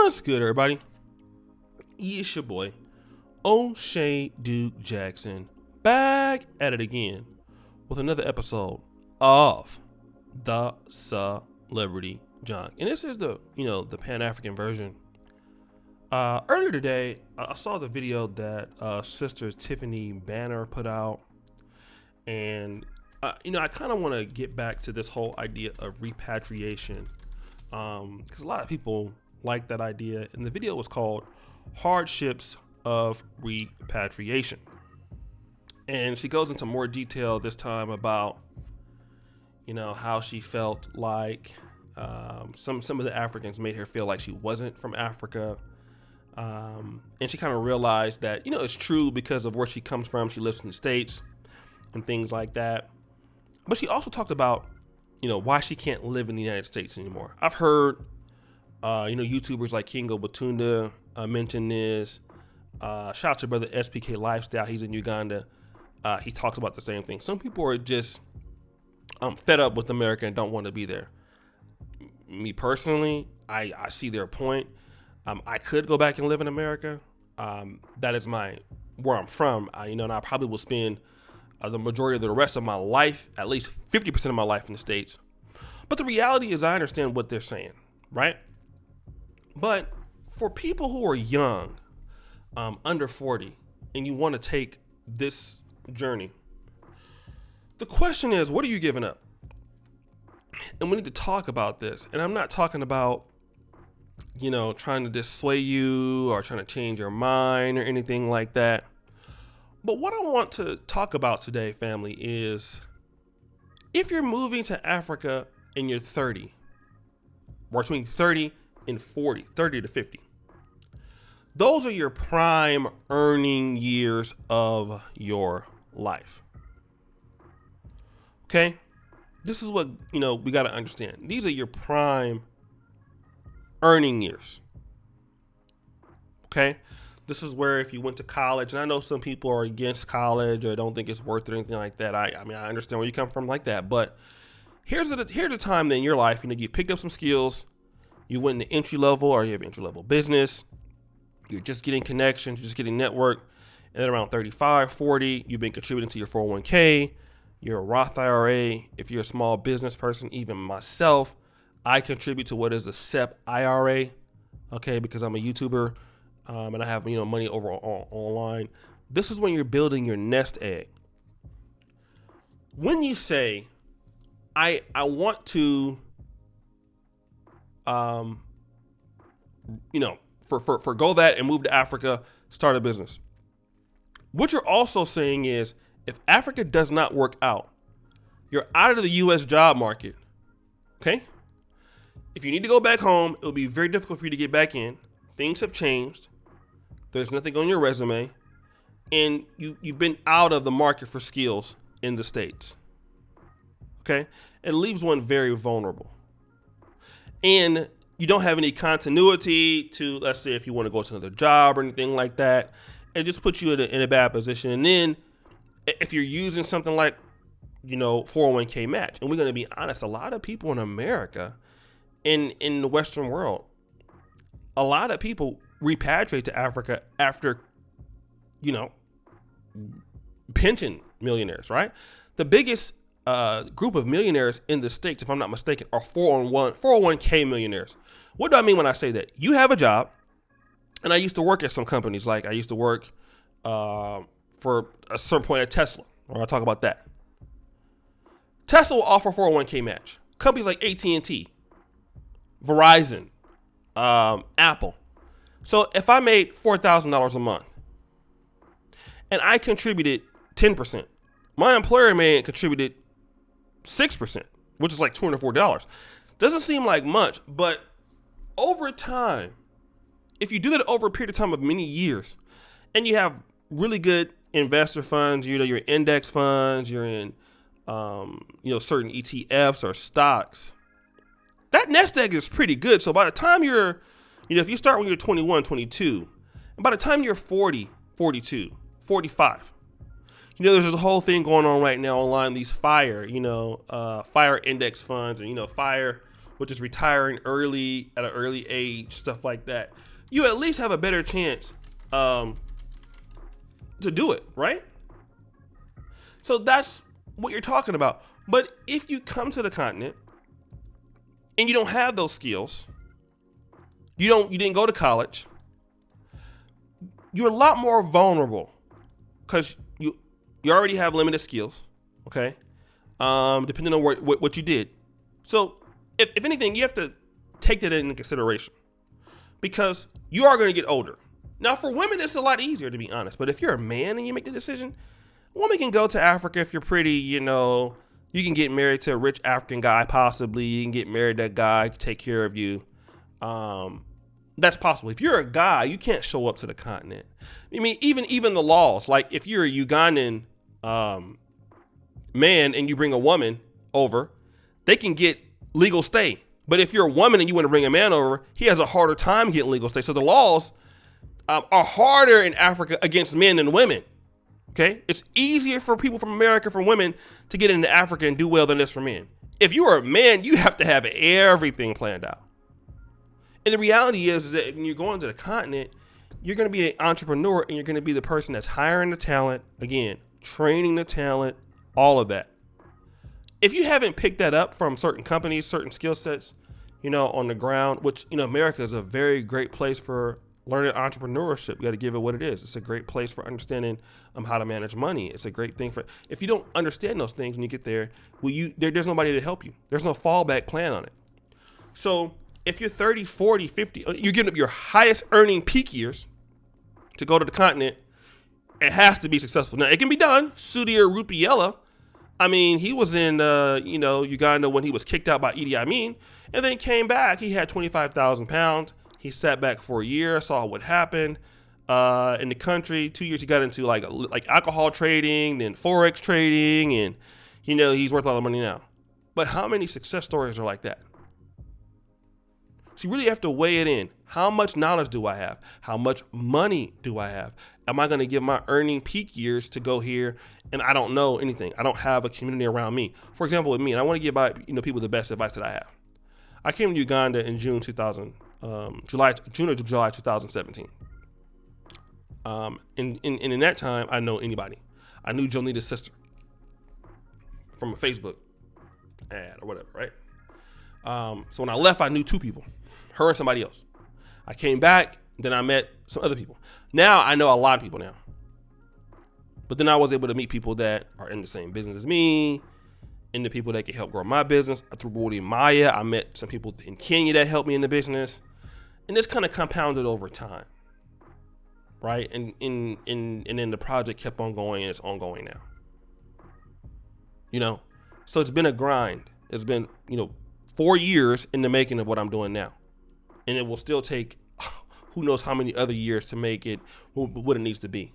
What's good, everybody? It's your boy, O'Shea Duke Jackson, back at it again with another episode of the Celebrity Junk. And this is the Pan-African version. Earlier today, I saw the video that Sister Tiffany Banner put out. And, I kind of want to get back to this whole idea of repatriation. Because a lot of people like that idea. And the video was called Hardships of Repatriation. And she goes into more detail this time about, how she felt like some of the Africans made her feel like she wasn't from Africa. And she kind of realized that, it's true because of where she comes from. She lives in the States and things like that. But she also talked about, why she can't live in the United States anymore. I've heard, YouTubers like Kingo Batunda mention this. Shout out to brother SPK Lifestyle. He's in Uganda. He talks about the same thing. Some people are just fed up with America and don't want to be there. Me personally, I see their point. I could go back and live in America. That is where I'm from. And I probably will spend the majority of the rest of my life, at least 50% of my life in the States. But the reality is I understand what they're saying, right? But for people who are young, under 40, and you want to take this journey, the question is, what are you giving up? And we need to talk about this. And I'm not talking about, trying to dissuade you or trying to change your mind or anything like that. But what I want to talk about today, family, is if you're moving to Africa and you're 30, or between 30 and 40, 30 to 50, those are your prime earning years of your life. Okay? This is what, we got to understand. These are your prime earning years. Okay? This is where if you went to college, and I know some people are against college or don't think it's worth it or anything like that. I understand where you come from like that. But here's a time in your life, you picked up some skills, you went into entry level or you have entry level business, you're just getting connections, you're just getting network, and then around 35, 40, you've been contributing to your 401k, your Roth IRA. If you're a small business person, even myself, I contribute to what is a SEP IRA, okay, because I'm a YouTuber. And I have, money over online. This is when you're building your nest egg. When you say, I want to, forgo that and move to Africa, start a business. What you're also saying is, if Africa does not work out, you're out of the U.S. job market. Okay? If you need to go back home, it will be very difficult for you to get back in. Things have changed. There's nothing on your resume, and you've been out of the market for skills in the States. Okay? It leaves one very vulnerable. And you don't have any continuity to, let's say, if you want to go to another job or anything like that. It just puts you in a bad position. And then if you're using something like, 401k match, and we're going to be honest, a lot of people in America, in the Western world, a lot of people repatriate to Africa after, pension millionaires, right? The biggest group of millionaires in the States, if I'm not mistaken, are 401k millionaires. What do I mean when I say that? You have a job, and I used to work at some companies. Like I used to work for a certain point at Tesla, or I'll talk about that. Tesla will offer 401k match. Companies like AT&T, Verizon, Apple. So if I made $4,000 a month and I contributed 10%, my employer may have contributed 6%, which is like $204. Doesn't seem like much, but over time, if you do that over a period of time of many years, and you have really good investor funds, your index funds, you're in, certain ETFs or stocks, that nest egg is pretty good. So by the time you're, if you start when you're 21, 22, and by the time you're 40, 42, 45, there's this whole thing going on right now online, these FIRE index funds and, FIRE which is retiring early at an early age, stuff like that, you at least have a better chance to do it, right? So that's what you're talking about. But if you come to the continent and you don't have those skills, you didn't go to college, you're a lot more vulnerable because you already have limited skills, okay? Depending on what you did. So if anything, you have to take that into consideration because you are going to get older. Now, for women, it's a lot easier, to be honest. But if you're a man and you make the decision, a woman can go to Africa if you're pretty, you can get married to a rich African guy, possibly. You can get married to that guy, take care of you. That's possible. If you're a guy, you can't show up to the continent. I mean, even the laws, like if you're a Ugandan man and you bring a woman over, they can get legal stay. But if you're a woman and you want to bring a man over, he has a harder time getting legal stay. So the laws are harder in Africa against men than women. Okay, it's easier for people from America, for women, to get into Africa and do well than it is for men. If you are a man, you have to have everything planned out. And the reality is that when you're going to the continent, you're going to be an entrepreneur and you're going to be the person that's hiring the talent, again, training the talent, all of that. If you haven't picked that up from certain companies, certain skill sets, on the ground, which, America is a very great place for learning entrepreneurship. You got to give it what it is. It's a great place for understanding how to manage money. It's a great thing if you don't understand those things when you get there, there's nobody to help you. There's no fallback plan on it. So if you're 30, 40, 50, you're getting up your highest earning peak years to go to the continent, it has to be successful. Now, it can be done. Sudhir Rupailla, he was in, Uganda when he was kicked out by Idi Amin and then came back. He had 25,000 pounds. He sat back for a year, saw what happened in the country. 2 years he got into like alcohol trading, then Forex trading, and he's worth a lot of money now. But how many success stories are like that? So you really have to weigh it in. How much knowledge do I have? How much money do I have? Am I going to give my earning peak years to go here and I don't know anything? I don't have a community around me. For example, with me, and I want to give people the best advice that I have. I came to Uganda in June or July 2017. In that time, I know anybody. I knew Jonita's sister from a Facebook ad or whatever, right? So when I left, I knew two people, her and somebody else. I came back, then I met some other people. Now I know a lot of people now. But then I was able to meet people that are in the same business as me, and the people that can help grow my business. Through Rudy Maya, I met some people in Kenya that helped me in the business. And this kind of compounded over time, right? And then the project kept on going, and it's ongoing now. So it's been a grind. It's been, 4 years in the making of what I'm doing now. And it will still take who knows how many other years to make it what it needs to be.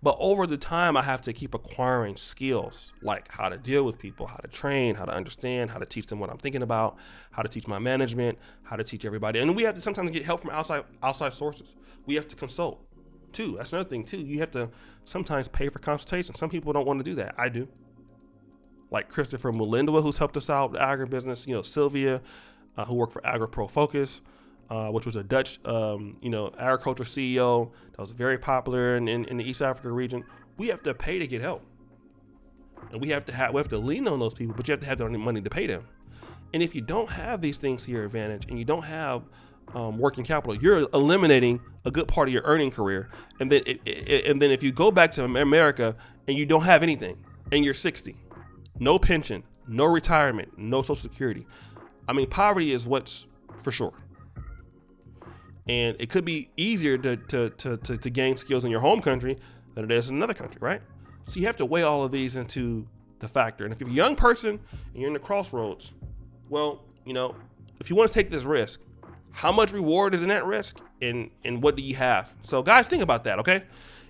But over the time, I have to keep acquiring skills like how to deal with people, how to train, how to understand, how to teach them what I'm thinking about, how to teach my management, how to teach everybody. And we have to sometimes get help from outside sources. We have to consult too. That's another thing too. You have to sometimes pay for consultation. Some people don't want to do that. I do. Like Christopher Mulindwa, who's helped us out with agribusiness. Sylvia, who worked for AgriPro Focus, which was a Dutch, agriculture CEO that was very popular in the East Africa region. We have to pay to get help, and we have to lean on those people. But you have to have the money to pay them. And if you don't have these things to your advantage, and you don't have working capital, you're eliminating a good part of your earning career. And then if you go back to America and you don't have anything, and you're 60, no pension, no retirement, no Social Security. Poverty is what's for sure. And it could be easier to gain skills in your home country than it is in another country, right? So you have to weigh all of these into the factor. And if you're a young person and you're in the crossroads, well, if you want to take this risk, how much reward is in that risk, and what do you have? So guys, think about that, okay?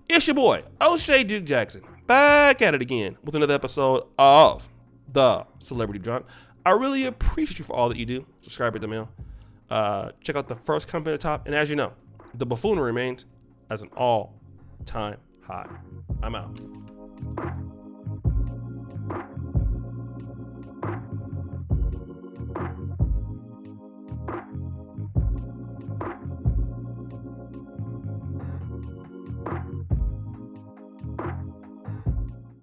It's your boy, O'Shea Duke Jackson, back at it again with another episode of The Celebrity Drunk. I really appreciate you for all that you do. Subscribe to the mail. Check out the first company at the top. And as you know, the buffoonery remains as an all-time high. I'm out.